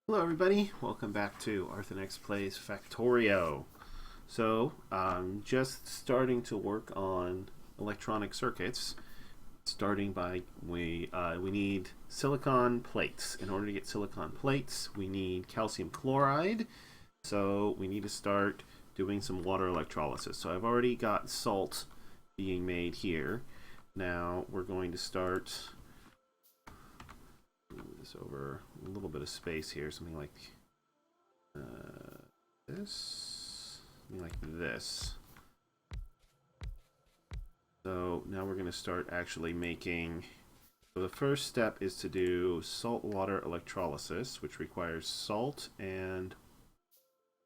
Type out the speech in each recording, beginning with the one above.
Hello everybody, welcome back to Arthenex Plays Factorio. So, just starting to work on electronic circuits. Starting by, we need silicon plates. In order to get silicon plates, we need calcium chloride. So we need to start doing some water electrolysis. So I've already got salt being made here. Now we're going to start move this over a little bit of space here, something like something like this. So now we're going to start actually making. So the first step is to do saltwater electrolysis, which requires salt and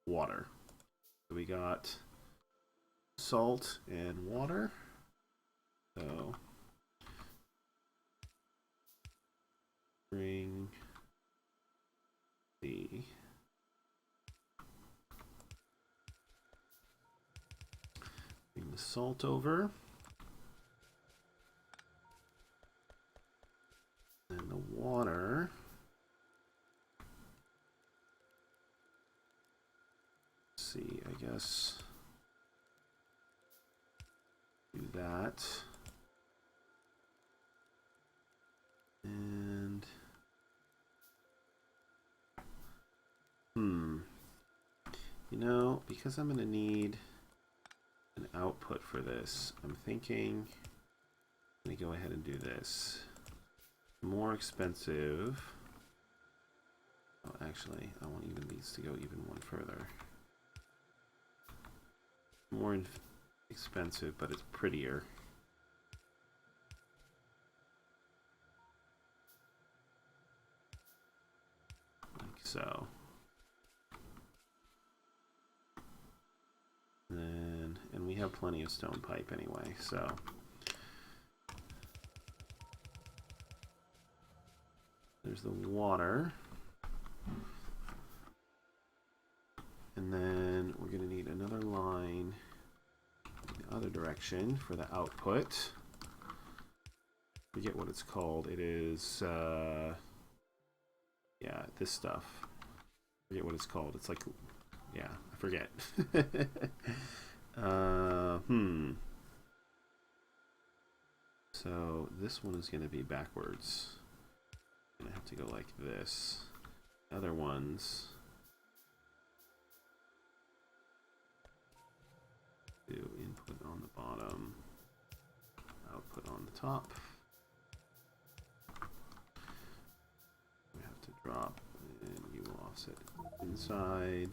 water. So we got salt and water. So bring the salt over, and the water. Let's see, I guess do that, and you know, because I'm going to need an output for this, I'm thinking I'm going to go ahead and do this. More expensive. Oh, actually, I want even these to go even one further. More expensive, but it's prettier. Like so. And we have plenty of stone pipe anyway, so there's the water. And then we're going to need another line in the other direction for the output. Forget what it's called. It is, yeah, this stuff. Forget what it's called. It's like, yeah, I forget. So this one is going to be backwards. I'm going to have to go like this. Other ones do input on the bottom, output on the top. We have to drop, and you will offset inside.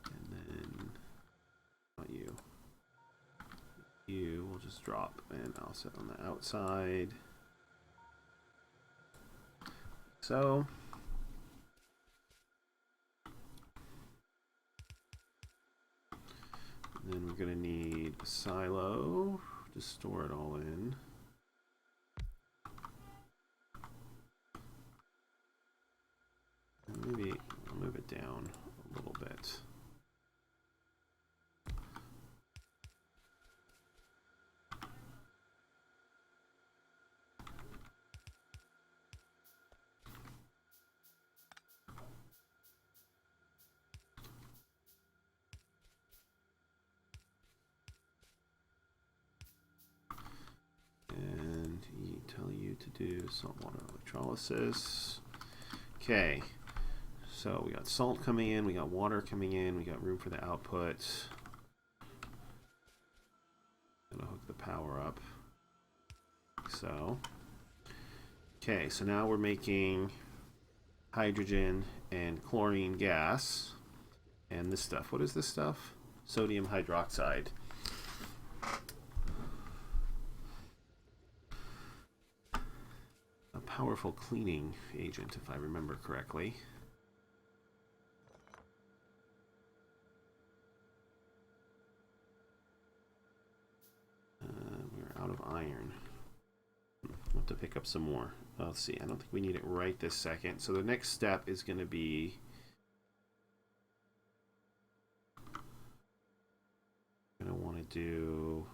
And then, not you. You will just drop and offset on the outside. So. Then we're going to need a silo to store it all in. And maybe I'll move it down a little bit. Tell you to do saltwater electrolysis. Okay, so we got salt coming in, we got water coming in, we got room for the output. Gonna hook the power up. So, okay, so now we're making hydrogen and chlorine gas. And this stuff, what is this stuff? Sodium hydroxide. Powerful cleaning agent, if I remember correctly. We're out of iron. We'll have to pick up some more. Let's see, I don't think we need it right this second. So the next step is going to be I'm going to want to do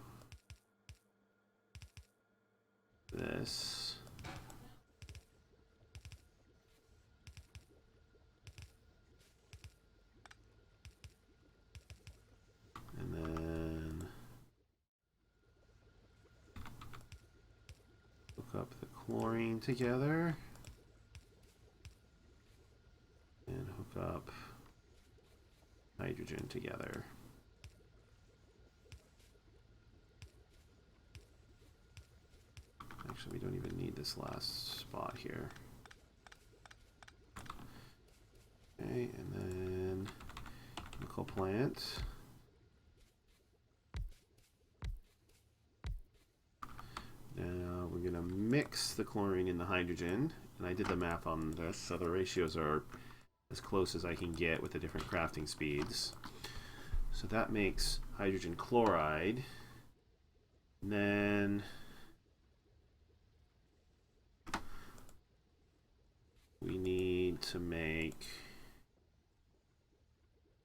this. up the chlorine together and hook up hydrogen together. Actually, we don't even need this last spot here. Okay, and then chemical plant. Now we're going to mix the chlorine and the hydrogen, and I did the math on this, so the ratios are as close as I can get with the different crafting speeds. So that makes hydrogen chloride. And then we need to make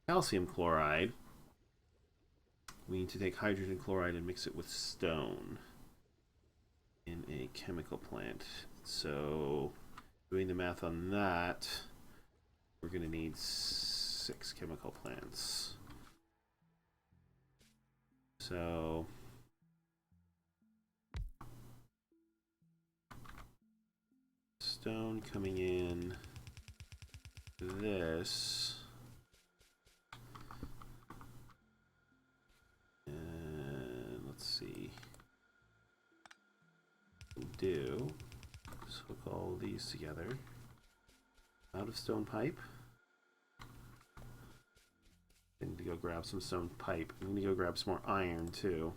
calcium chloride. We need to take hydrogen chloride and mix it with stone in a chemical plant. So doing the math on that, we're going to need 6 chemical plants. So stone coming in this, and let's see, do just hook all these together out of stone pipe. I need to go grab some stone pipe. I need to go grab some more iron too.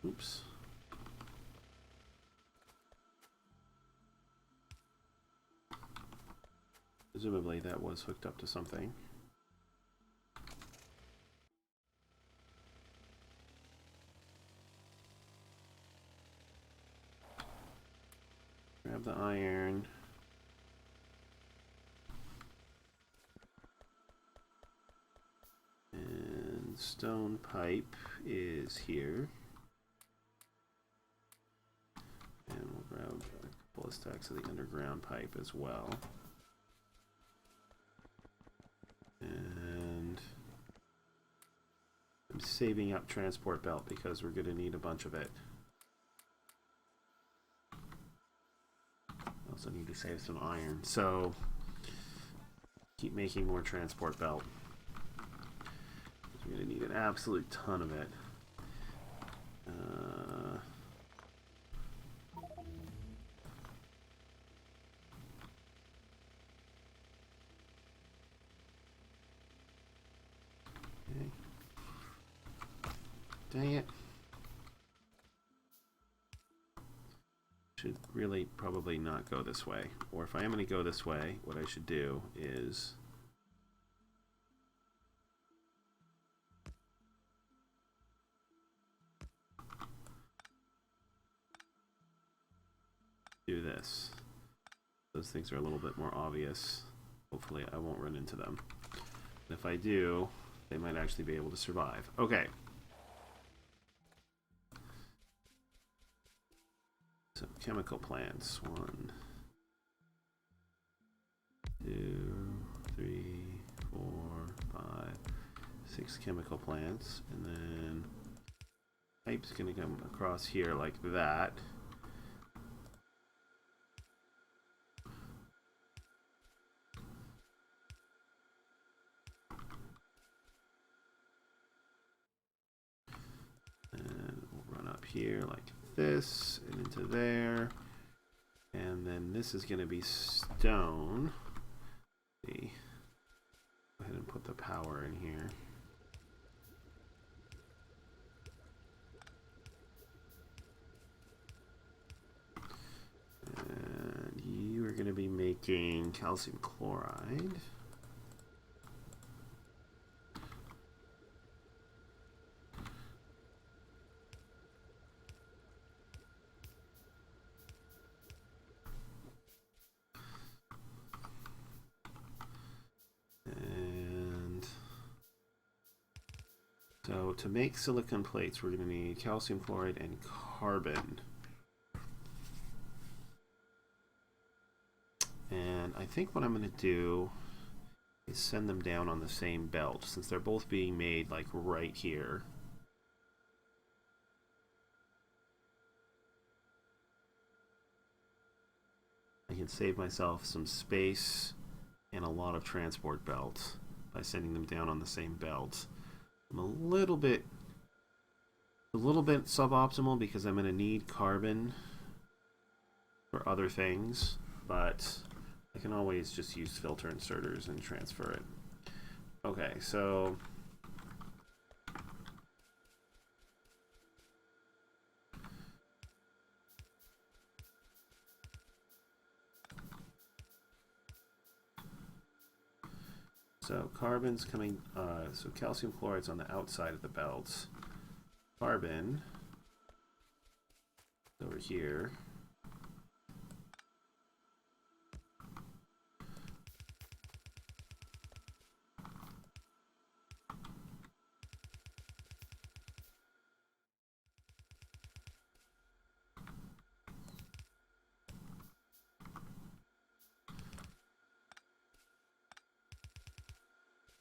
Oops. Presumably that was hooked up to something. Grab the iron. And stone pipe is here. And we'll grab a couple of stacks of the underground pipe as well. And I'm saving up transport belt because we're going to need a bunch of it. I also need to save some iron, so keep making more transport belt. We're going to need an absolute ton of it. Okay. Dang it. Should really probably not go this way. Or if I am going to go this way, what I should do is do this. Those things are a little bit more obvious. Hopefully I won't run into them. And if I do, they might actually be able to survive. Okay. So chemical plants. 1, 2, 3, 4, 5, 6 chemical plants. And then pipe's going to come across here like that. Here like this and into there, and then this is going to be stone. Let's see, go ahead and put the power in here. And you are going to be making calcium chloride. So to make silicon plates, we're going to need calcium chloride and carbon. And I think what I'm going to do is send them down on the same belt, since they're both being made like right here. can save myself some space and a lot of transport belts by sending them down on the same belt. I'm a little bit suboptimal because I'm going to need carbon for other things, but I can always just use filter inserters and transfer it. Okay, so carbon's coming, so calcium chloride's on the outside of the belt. Carbon over here.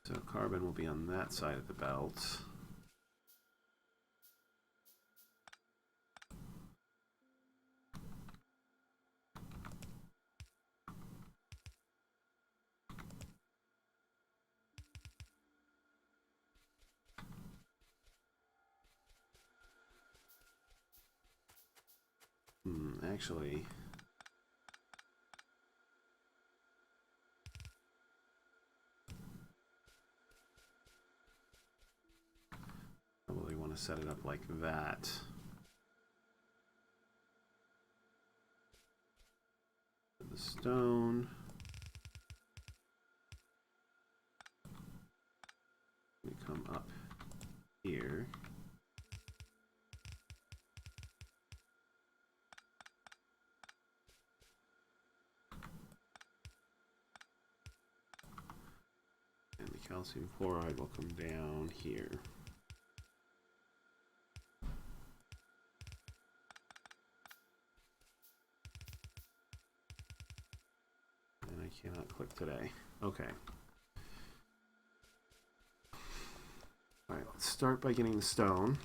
So carbon will be on that side of the belt. Actually, probably want to set it up like that. The stone. We come up here. And the calcium chloride will come down here. And I cannot click today. Okay. Alright, let's start by getting the stone.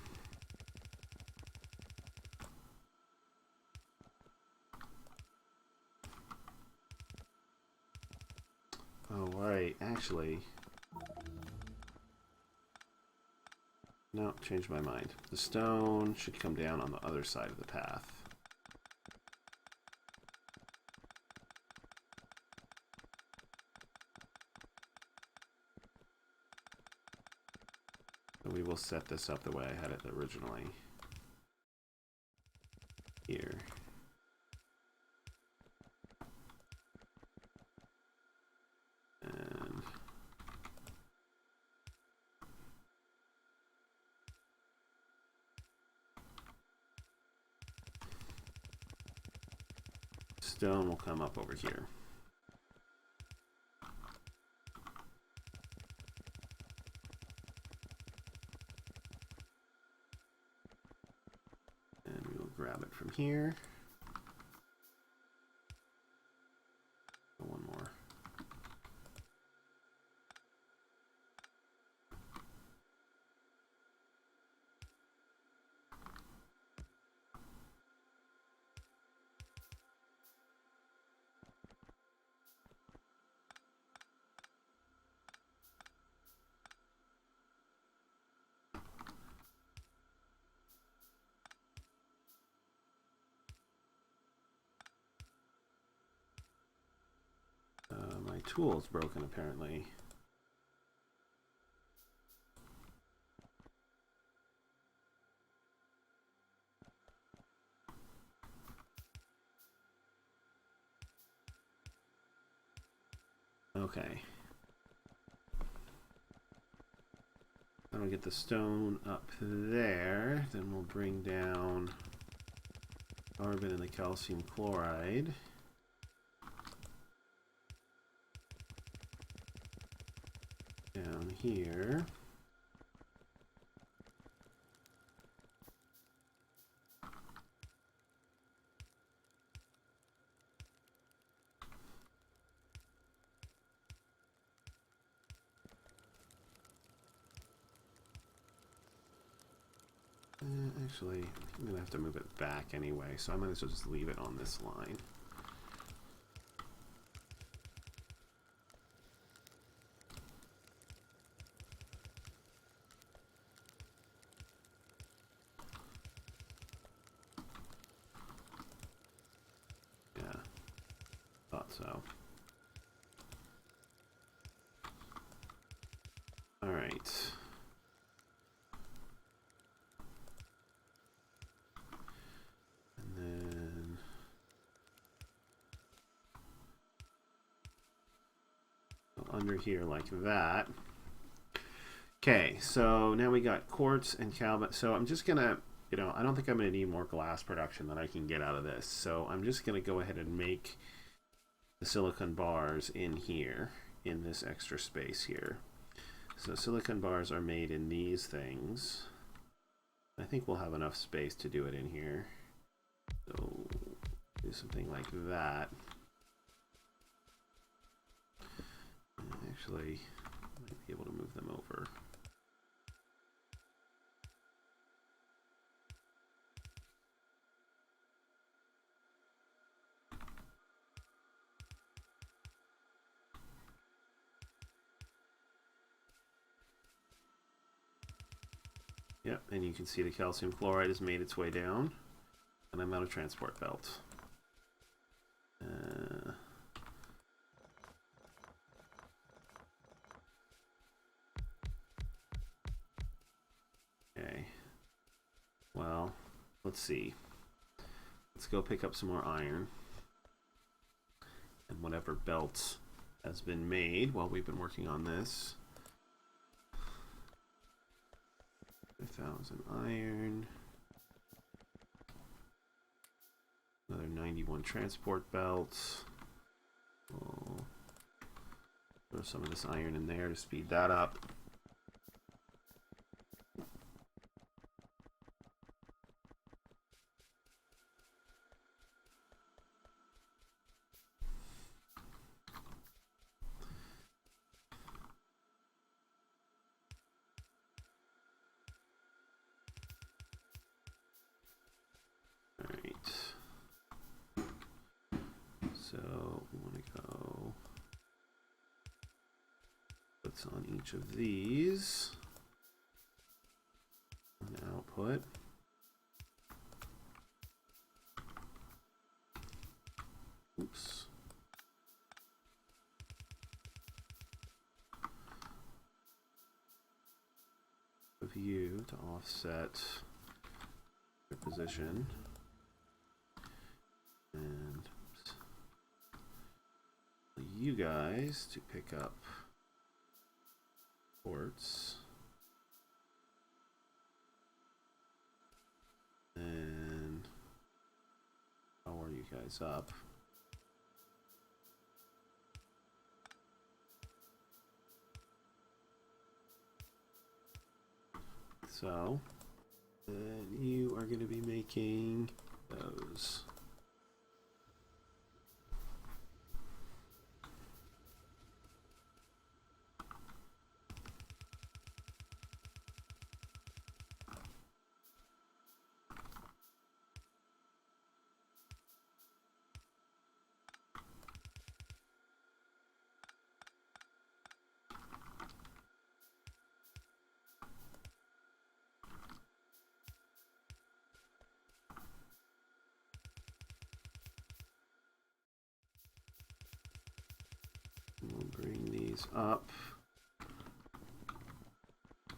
Oh, right, actually. No, changed my mind. The stone should come down on the other side of the path. So we will set this up the way I had it originally. Here. And stone will come up over here. And we will grab it from here. One more. My tool is broken apparently. Okay. Then we'll get the stone up there. Then we'll bring down carbon and the calcium chloride. Down here. Actually, I'm going to have to move it back anyway, so I might as well just leave it on this line. So, all right. And then under here like that. Okay, so now we got quartz and carbon. So I'm just gonna, I don't think I'm gonna need more glass production than I can get out of this. So I'm just gonna go ahead and make the silicon bars in here, in this extra space here. So silicon bars are made in these things. I think we'll have enough space to do it in here. So do something like that. And actually, I might be able to move them over. Yep, and you can see the calcium chloride has made its way down, and I'm out of transport belt. Okay. Well, let's see. Let's go pick up some more iron. And whatever belt has been made while we've been working on this. 1,000 iron. Another 91 transport belts. We'll throw some of this iron in there to speed that up. So we want to go what's on each of these and output. Oops. Of you to offset your position and you guys to pick up quartz and power you guys up. So then you are going to be making those. We'll bring these up.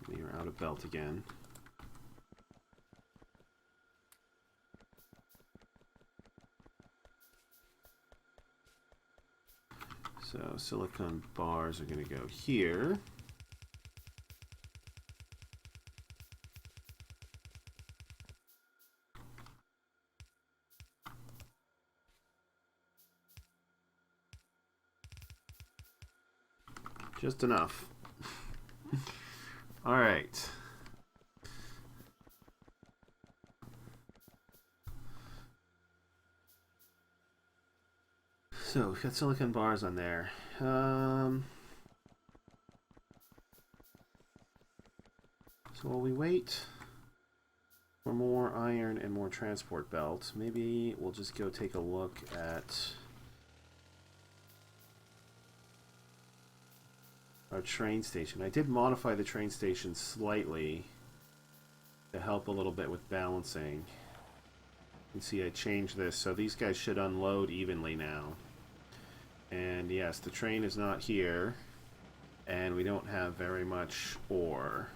We are out of belt again. So silicon bars are going to go here. Just enough. All right. So we've got silicon bars on there. So while we wait for more iron and more transport belts, maybe we'll just go take a look at our train station. I did modify the train station slightly to help a little bit with balancing. You can see I changed this, so these guys should unload evenly now. And yes, the train is not here, and we don't have very much ore.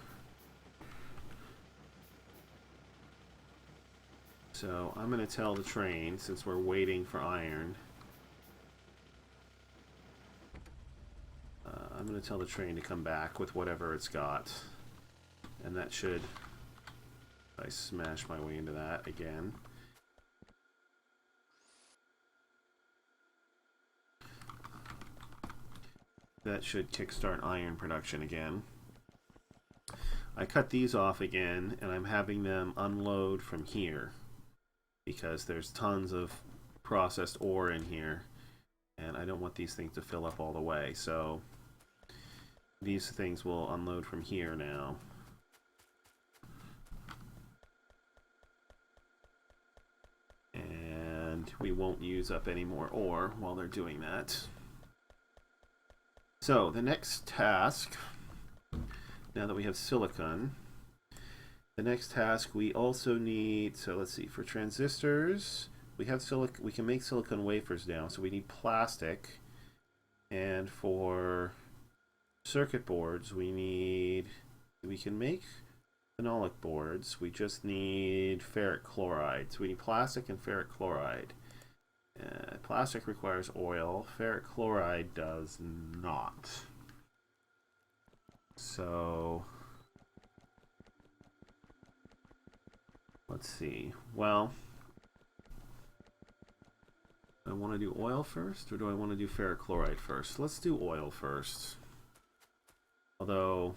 So I'm going to tell the train, since we're waiting for iron, I'm going to tell the train to come back with whatever it's got. And that should... I smash my way into that again. That should kickstart iron production again. I cut these off again, and I'm having them unload from here, because there's tons of processed ore in here, and I don't want these things to fill up all the way, so these things will unload from here now. And we won't use up any more ore while they're doing that. So the next task, now that we have silicon, the next task we also need, so let's see, for transistors, we have silicon, we can make silicon wafers now, so we need plastic. And for circuit boards, we can make phenolic boards, we just need ferric chloride. So we need plastic and ferric chloride. Plastic requires oil, ferric chloride does not. So let's see. Well, do I want to do oil first, or do I want to do ferric chloride first? Let's do oil first. Although,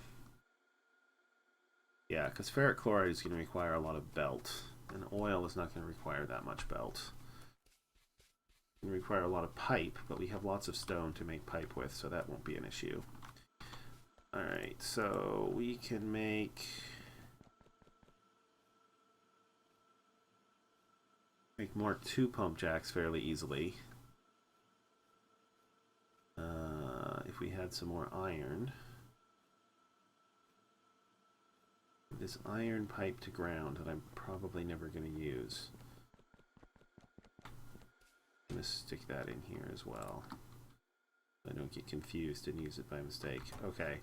yeah, because ferric chloride is going to require a lot of belt, and oil is not going to require that much belt. It's going to require a lot of pipe, but we have lots of stone to make pipe with, so that won't be an issue. Alright, so we can make Mark II pump jacks fairly easily. If we had some more iron. This iron pipe to ground that I'm probably never going to use. I'm going to stick that in here as well. I don't get confused and use it by mistake. Okay,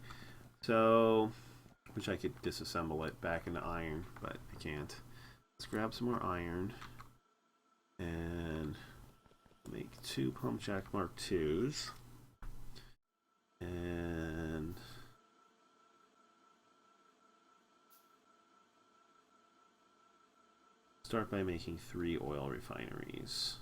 so, wish I could disassemble it back into iron, but I can't. Let's grab some more iron and make 2 pump jack Mark IIs. And start by making 3 oil refineries.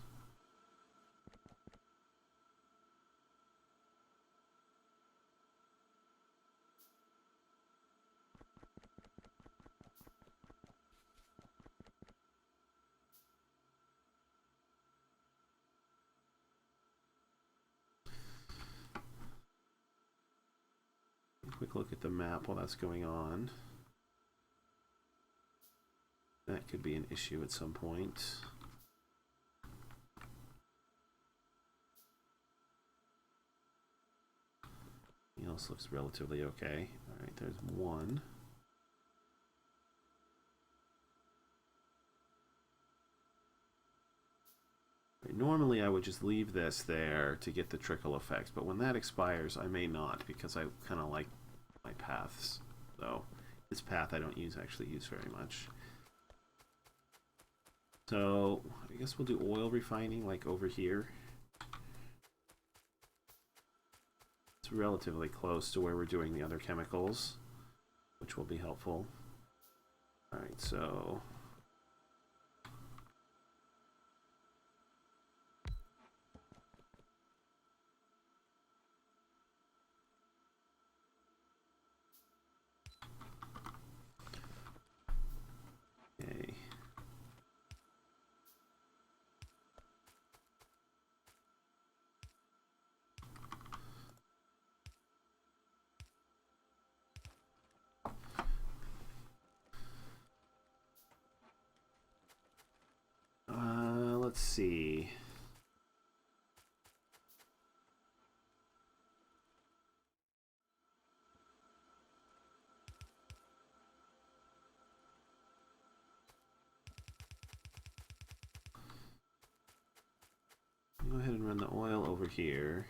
Quick look at the map while that's going on. That could be an issue at some point. Everything else looks relatively okay. Alright, there's one. Normally I would just leave this there to get the trickle effect, but when that expires I may not, because I kind of like my paths. So this path I don't actually use very much. So I guess we'll do oil refining like over here. It's relatively close to where we're doing the other chemicals, which will be helpful. Alright, so okay. Let's see. Go ahead and run the oil over here.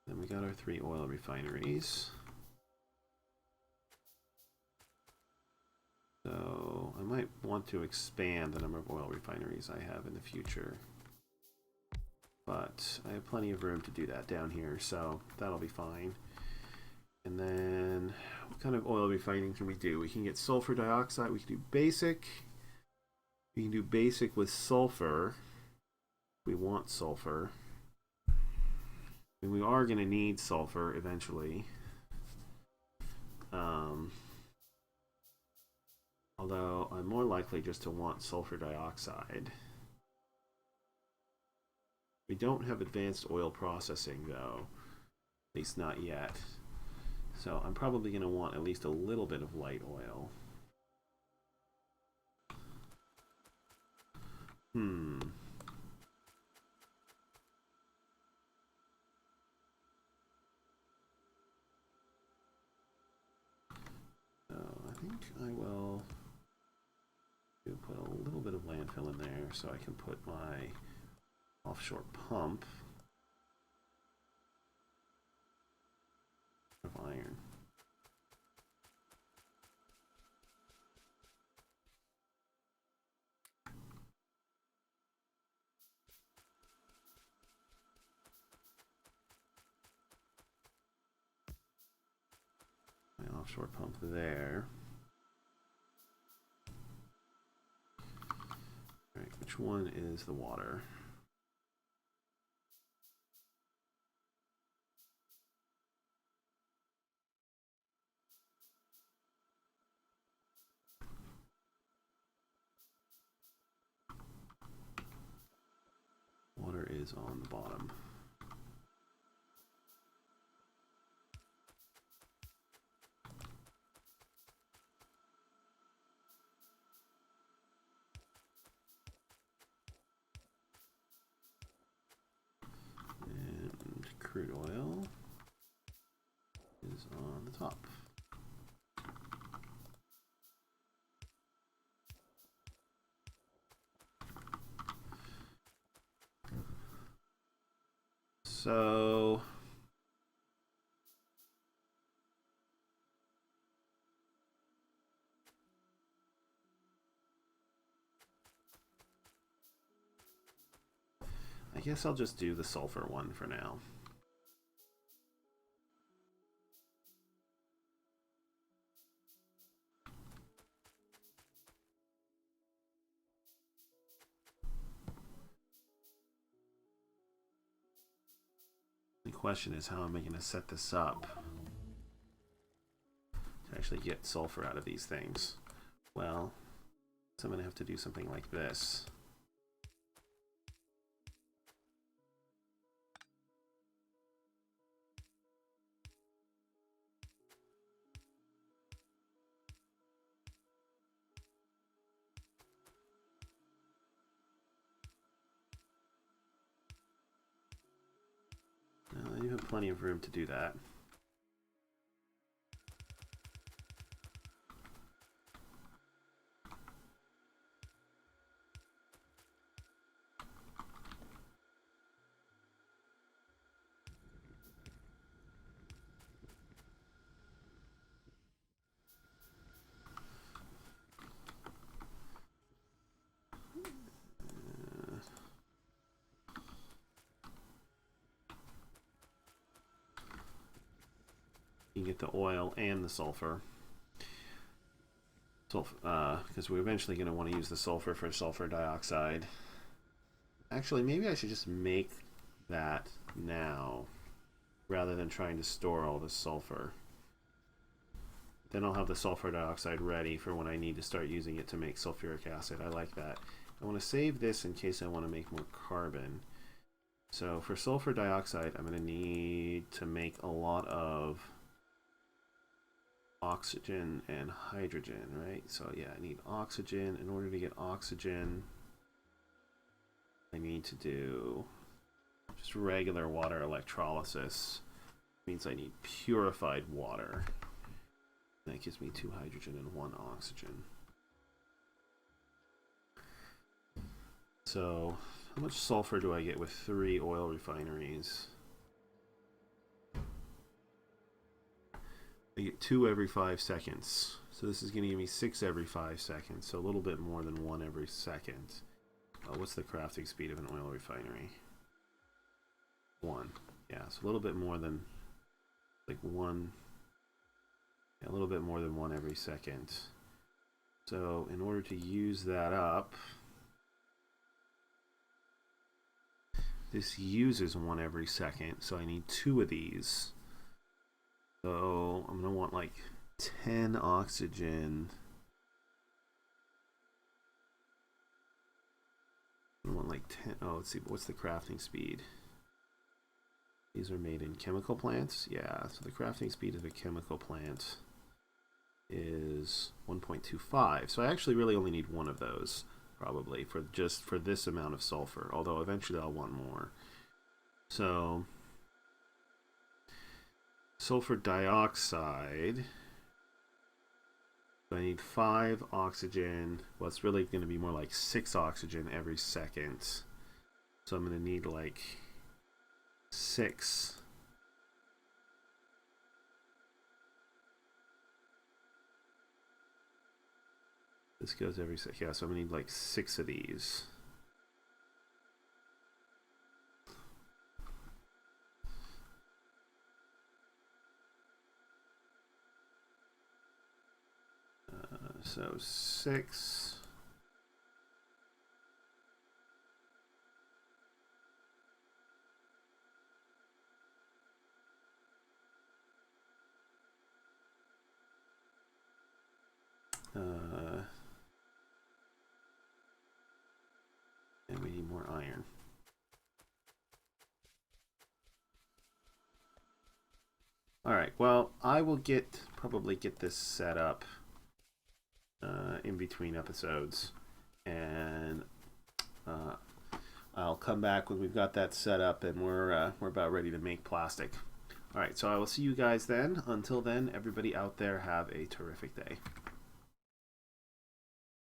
Then we got our 3 oil refineries. So I might want to expand the number of oil refineries I have in the future. But I have plenty of room to do that down here, so that'll be fine. And then what kind of oil refining can we do? We can get sulfur dioxide. We can do basic. We can do basic with sulfur. We want sulfur. And we are going to need sulfur eventually. Although I'm more likely just to want sulfur dioxide. We don't have advanced oil processing though. At least not yet. So I'm probably going to want at least a little bit of light oil. So I think I will put a little bit of landfill in there so I can put my offshore pump of iron. My offshore pump there. All right, which one is the water? Water is on the bottom. And crude oil is on the top. So I guess I'll just do the sulfur one for now. The question is, how am I going to set this up to actually get sulfur out of these things? Well, so I'm going to have to do something like this. You have plenty of room to do that. You get the oil and the sulfur. Because we're eventually going to want to use the sulfur for sulfur dioxide. Actually, maybe I should just make that now rather than trying to store all the sulfur. Then I'll have the sulfur dioxide ready for when I need to start using it to make sulfuric acid. I like that. I want to save this in case I want to make more carbon. So for sulfur dioxide, I'm going to need to make a lot of oxygen and hydrogen, right? So yeah, I need oxygen. In order to get oxygen, I need to do just regular water electrolysis. It means I need purified water. That gives me 2 hydrogen and 1 oxygen. So how much sulfur do I get with 3 oil refineries? I get 2 every 5 seconds. So this is going to give me 6 every 5 seconds. So a little bit more than 1 every second. What's the crafting speed of an oil refinery? 1. Yeah, so a little bit more than like 1. Yeah, a little bit more than 1 every second. So in order to use that up, this uses 1 every second. So I need 2 of these. So I'm going to want like 10 oxygen. I want like 10. Oh, let's see. What's the crafting speed? These are made in chemical plants. Yeah, so the crafting speed of a chemical plant is 1.25. So I actually really only need 1 of those, probably, for this amount of sulfur. Although eventually I'll want more. So sulfur dioxide. So I need 5 oxygen. Well, it's really going to be more like 6 oxygen every second. So I'm going to need like 6. This goes every second. Yeah, so I'm going to need like 6 of these. So 6. And we need more iron. All right, well, I will probably get this set up in between episodes, and I'll come back when we've got that set up and we're about ready to make plastic. All right, so I will see you guys then. Until then, everybody out there, have a terrific day.